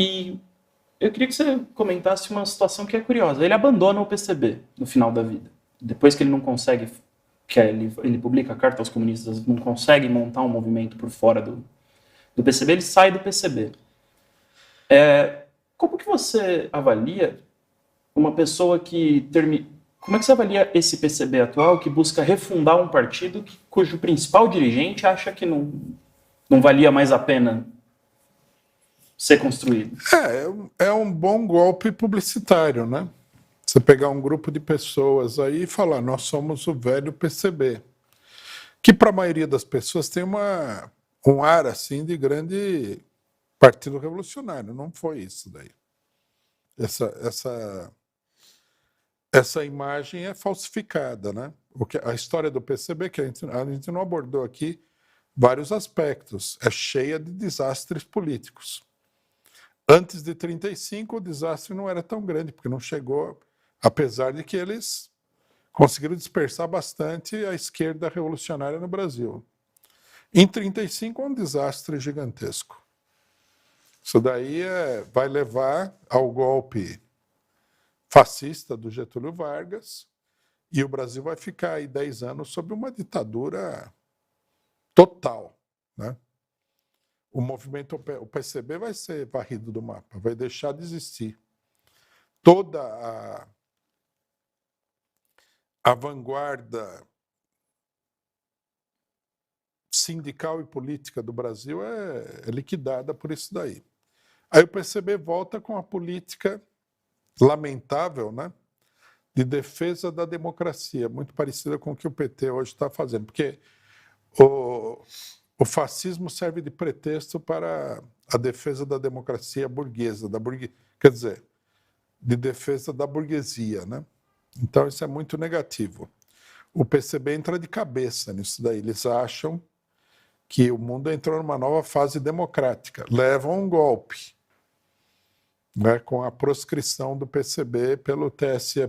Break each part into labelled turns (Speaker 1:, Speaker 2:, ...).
Speaker 1: E eu queria que você comentasse uma situação que é curiosa. Ele abandona o PCB no final da vida. Depois que ele não consegue, ele publica a Carta aos Comunistas, não consegue montar um movimento por fora do PCB, ele sai do PCB. Como que você avalia uma pessoa que Como é que você avalia esse PCB atual que busca refundar um partido cujo principal dirigente acha que não valia mais a pena ser construído?
Speaker 2: É um bom golpe publicitário, né? Você pegar um grupo de pessoas aí e falar, nós somos o velho PCB. Que para a maioria das pessoas tem um ar assim de grande partido revolucionário. Não foi isso daí. Essa imagem é falsificada, né? A história do PCB, que a gente não abordou aqui, vários aspectos. É cheia de desastres políticos. Antes de 1935, o desastre não era tão grande, porque não chegou, apesar de que eles conseguiram dispersar bastante a esquerda revolucionária no Brasil. Em 1935, é um desastre gigantesco. Isso daí vai levar ao golpe fascista do Getúlio Vargas, e o Brasil vai ficar aí 10 anos sob uma ditadura total, né? O movimento, o PCB vai ser varrido do mapa, vai deixar de existir. Toda a vanguarda sindical e política do Brasil é liquidada por isso daí. Aí o PCB volta com a política lamentável, né, de defesa da democracia, muito parecida com o que o PT hoje está fazendo, porque o fascismo serve de pretexto para a defesa da democracia burguesa, quer dizer, de defesa da burguesia, né? Então isso é muito negativo. O PCB entra de cabeça nisso daí. Eles acham que o mundo entrou numa nova fase democrática. Levam um golpe, né, com a proscrição do PCB pelo TSE,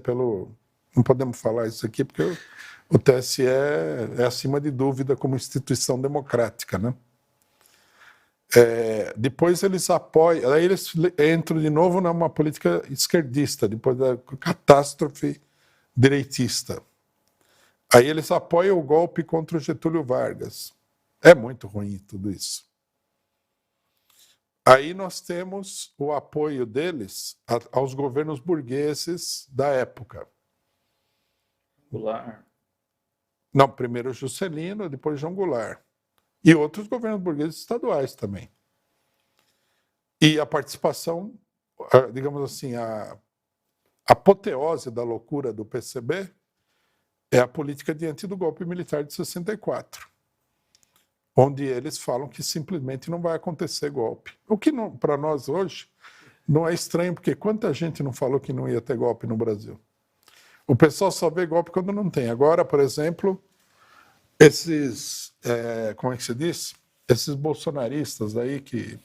Speaker 2: não podemos falar isso aqui porque o TSE é acima de dúvida como instituição democrática, né? Depois eles apoiam, aí eles entram de novo numa política esquerdista, depois da catástrofe direitista. Aí eles apoiam o golpe contra o Getúlio Vargas. É muito ruim tudo isso. Aí nós temos o apoio deles aos governos burgueses da época.
Speaker 1: Goulart.
Speaker 2: Não, primeiro Juscelino, depois João Goulart. E outros governos burgueses estaduais também. E a participação, digamos assim, a apoteose da loucura do PCB é a política diante do golpe militar de 64, onde eles falam que simplesmente não vai acontecer golpe. O que para nós hoje não é estranho, porque quanta gente não falou que não ia ter golpe no Brasil? O pessoal só vê golpe quando não tem. Agora, por exemplo, como é que se diz? Esses bolsonaristas aí que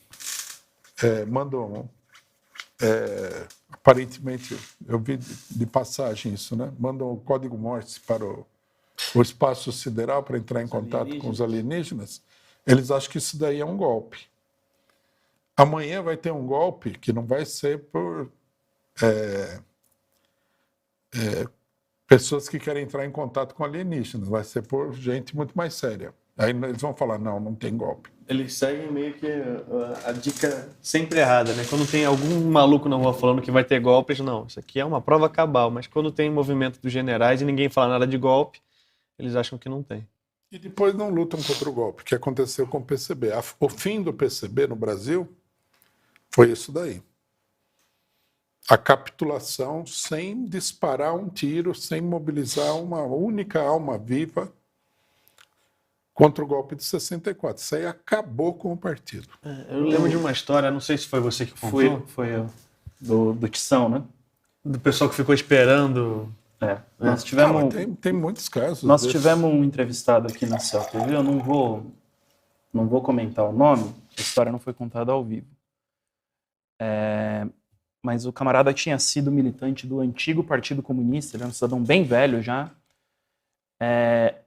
Speaker 2: mandam, aparentemente, eu vi de passagem isso, né? Mandam o código Morse para o espaço sideral para entrar em contato com os alienígenas. Eles acham que isso daí é um golpe. Amanhã vai ter um golpe que não vai ser por pessoas que querem entrar em contato com alienígenas, vai ser por gente muito mais séria. Aí eles vão falar, não tem golpe.
Speaker 3: Eles seguem meio que a dica sempre errada, né? Quando tem algum maluco na rua falando que vai ter golpe, eles não, isso aqui é uma prova cabal, mas quando tem movimento dos generais e ninguém fala nada de golpe, eles acham que não tem.
Speaker 2: E depois não lutam contra o golpe, que aconteceu com o PCB. O fim do PCB no Brasil foi isso daí. A capitulação sem disparar um tiro, sem mobilizar uma única alma viva contra o golpe de 64. Isso aí acabou com o partido.
Speaker 3: Eu lembro de uma história, não sei se foi você que contou.
Speaker 1: Foi eu. Do Tição, né?
Speaker 3: Do pessoal que ficou esperando.
Speaker 1: Nós tivemos...
Speaker 2: tem muitos casos.
Speaker 1: Nós tivemos um entrevistado aqui na Céu TV, eu não vou comentar o nome, a história não foi contada ao vivo. Mas o camarada tinha sido militante do antigo Partido Comunista, ele era um cidadão bem velho já,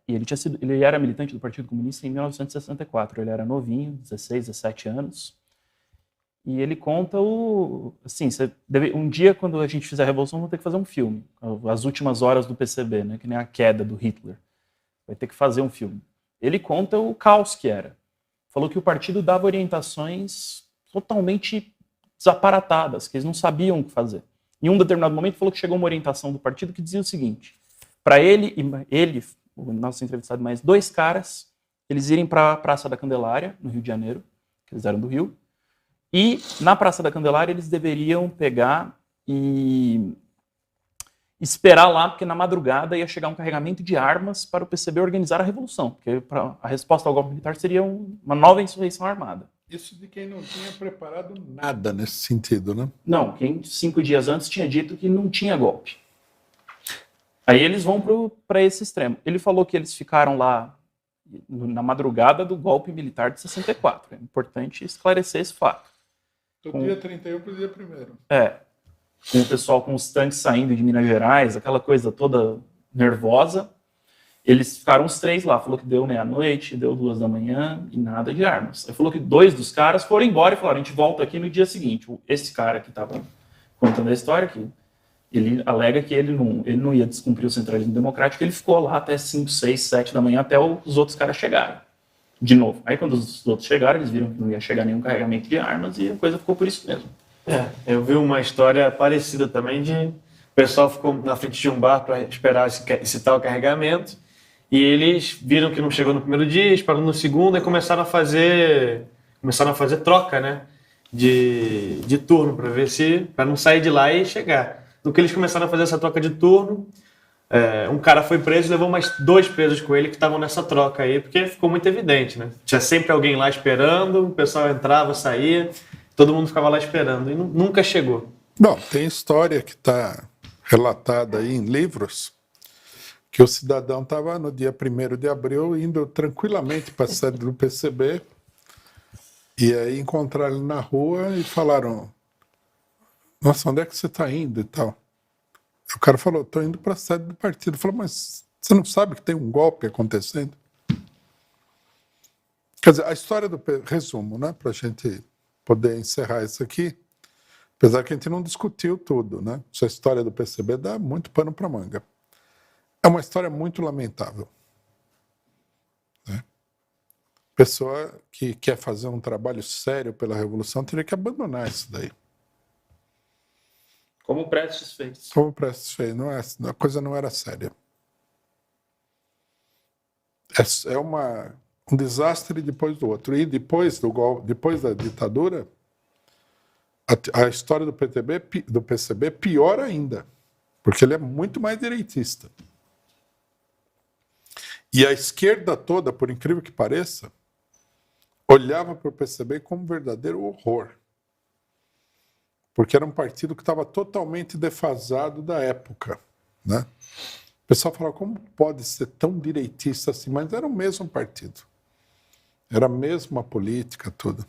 Speaker 1: e ele era militante do Partido Comunista em 1964, ele era novinho, 16, 17 anos, E ele conta assim, um dia quando a gente fizer a revolução, vamos ter que fazer um filme. As últimas horas do PCB, né? Que nem a queda do Hitler. Vai ter que fazer um filme. Ele conta o caos que era. Falou que o partido dava orientações totalmente desaparatadas, que eles não sabiam o que fazer. Em um determinado momento, falou que chegou uma orientação do partido que dizia o seguinte: para ele, o nosso entrevistado, mais 2 caras, eles irem para a Praça da Candelária, no Rio de Janeiro, que eles eram do Rio, e na Praça da Candelária eles deveriam pegar e esperar lá, porque na madrugada ia chegar um carregamento de armas para o PCB organizar a revolução, porque a resposta ao golpe militar seria uma nova insurreição armada.
Speaker 2: Isso de quem não tinha preparado nada nesse sentido, né?
Speaker 1: Não, quem 5 dias antes tinha dito que não tinha golpe. Aí eles vão para esse extremo. Ele falou que eles ficaram lá na madrugada do golpe militar de 64. É importante esclarecer esse fato.
Speaker 2: Do dia 31 para o dia 1º.
Speaker 1: Com o pessoal com os tanques saindo de Minas Gerais, aquela coisa toda nervosa. Eles ficaram os 3 lá. Falou que deu meia-noite, deu 2 da manhã e nada de armas. Ele falou que 2 dos caras foram embora e falaram: a gente volta aqui no dia seguinte. Esse cara que estava contando a história aqui, ele alega que ele não ia descumprir o centralismo democrático, ele ficou lá até 5, 6, 7 da manhã, até os outros caras chegarem. De novo. Aí quando os outros chegaram, eles viram que não ia chegar nenhum carregamento de armas e a coisa ficou por isso mesmo.
Speaker 3: Eu vi uma história parecida também o pessoal ficou na frente de um bar para esperar esse tal carregamento e eles viram que não chegou no primeiro dia, esperaram no segundo e começaram a fazer troca, né, de turno para não sair de lá e chegar. No que eles começaram a fazer essa troca de turno, um cara foi preso e levou mais 2 presos com ele que estavam nessa troca aí, porque ficou muito evidente, né? Tinha sempre alguém lá esperando, o pessoal entrava, saía, todo mundo ficava lá esperando e nunca chegou.
Speaker 2: Bom, tem história que está relatada aí em livros que o cidadão estava no dia 1º de abril indo tranquilamente para a sede do PCB e aí encontraram ele na rua e falaram: nossa, onde é que você está indo e tal? O cara falou: estou indo para a sede do partido. Falou: mas você não sabe que tem um golpe acontecendo? Quer dizer, a história do... Resumo, né? Para a gente poder encerrar isso aqui, apesar que a gente não discutiu tudo, né? Essa história do PCB dá muito pano para manga. É uma história muito lamentável. Né? Pessoa que quer fazer um trabalho sério pela Revolução teria que abandonar isso daí.
Speaker 1: Como o Prestes fez.
Speaker 2: Como o Prestes fez. A coisa não era séria. É um desastre depois do outro. E depois da ditadura, a história do PCB é pior ainda, porque ele é muito mais direitista. E a esquerda toda, por incrível que pareça, olhava para o PCB como um verdadeiro horror. Porque era um partido que estava totalmente defasado da época. Né? O pessoal falava: como pode ser tão direitista assim? Mas era o mesmo partido. Era a mesma política, tudo.